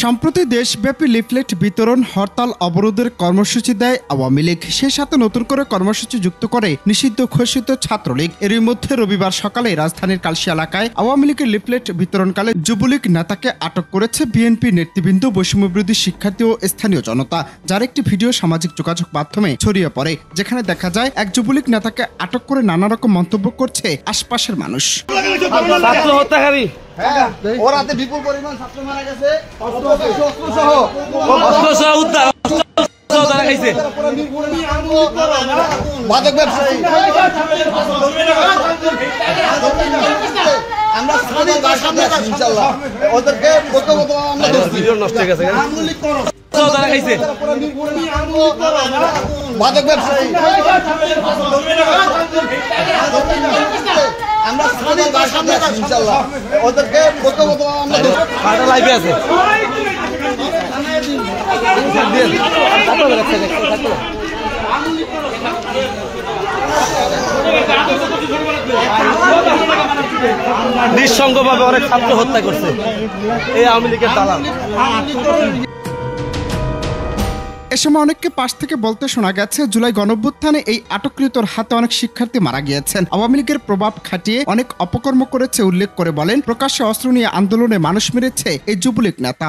সম্প্রতি দেশব্যাপী লিফলেট বিতরণ হরতাল অবরোধের কর্মসূচি দেয় আওয়ামী লীগ, সে সাথে নতুন করে কর্মসূচি যুক্ত করে নিষিদ্ধ ঘোষিত ছাত্রলীগ। এরই মধ্যে রবিবার সকালে রাজধানীর কালশী এলাকায় আওয়ামী লীগের লিফলেট বিতরণকালে যুবলীগ নেতাকে আটক করেছে বিএনপি নেতৃবৃন্দ, বৈষম্যবিরোধী শিক্ষার্থী ও স্থানীয় জনতা, যার একটি ভিডিও সামাজিক যোগাযোগ মাধ্যমে ছড়িয়ে পড়ে, যেখানে দেখা যায় এক যুবলীগ নেতাকে আটক করে নানা রকম মন্তব্য করছে আশপাশের মানুষ। ওরাতে বিপুল পরিমাণ ছাত্র মারা গেছে, মাদক ব্যবসায়ী আমরা ইনশাআল্লাহ ওদেরকে নষ্ট হয়ে গেছে, মাদক ব্যবসায়ী আমরা ইনশাআল্লাহ ওদেরকে লাইভে আছে। নিঃসঙ্গভাবে অনেক ছাত্র হত্যা করছে এই আওয়ামী লীগের দালাল। এ সময় অনেককে পাশ থেকে বলতে শোনা গেছে, জুলাই গণঅভ্যুত্থানে এই আটককৃতর হাতে অনেক শিক্ষার্থী মারা গিয়েছেন, আওয়ামী লীগের প্রভাব খাটিয়ে অনেক অপকর্ম করেছে উল্লেখ করে বলেন, প্রকাশ্যে অস্ত্র নিয়ে আন্দোলনে মানুষ মেরেছে এই যুবলীগ নেতা।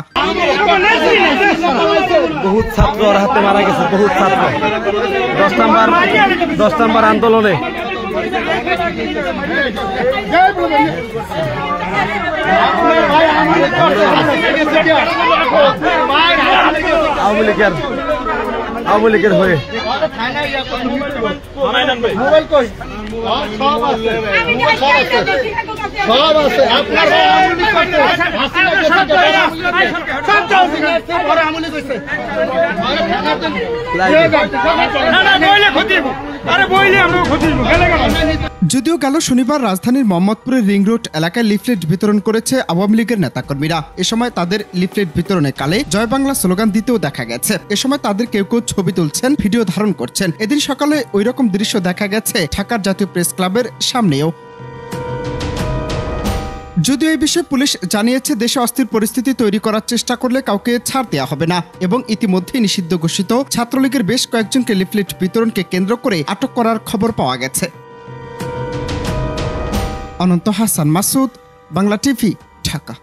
বহুত ছাত্র ওর হাতে মারা গেছে, বহুত ছাত্র 10 নম্বর আন্দোলনে। আওয়ামী লীগের হয়ে যদিও গেল শনিবার রাজধানীর মোহাম্মদপুরের রিং রোড এলাকায় লিফলেট বিতরণ করেছে আওয়ামী লীগের নেতাকর্মীরা। এ সময় তাদের লিফলেট বিতরণে কালে জয় বাংলা স্লোগান দিতেও দেখা গেছে। এ সময় তাদের কেউ কেউ ছবি তুলছেন, ভিডিও ধারণ করছেন। এদিন সকালে ওই রকম দৃশ্য দেখা গেছে ঢাকার জাতীয় প্রেস ক্লাবের সামনেও। যদিও এই বিষয়ে পুলিশ জানিয়েছে, দেশে অস্থির পরিস্থিতি তৈরি করার চেষ্টা করলে কাউকে ছাড় দেওয়া হবে না এবং ইতিমধ্যেই নিষিদ্ধ ঘোষিত ছাত্রলীগের বেশ কয়েকজনকে লিফলেট বিতরণকে কেন্দ্র করে আটক করার খবর পাওয়া গেছে। অনন্ত হাসান মাসুদ, বাংলা টিভি, ঢাকা।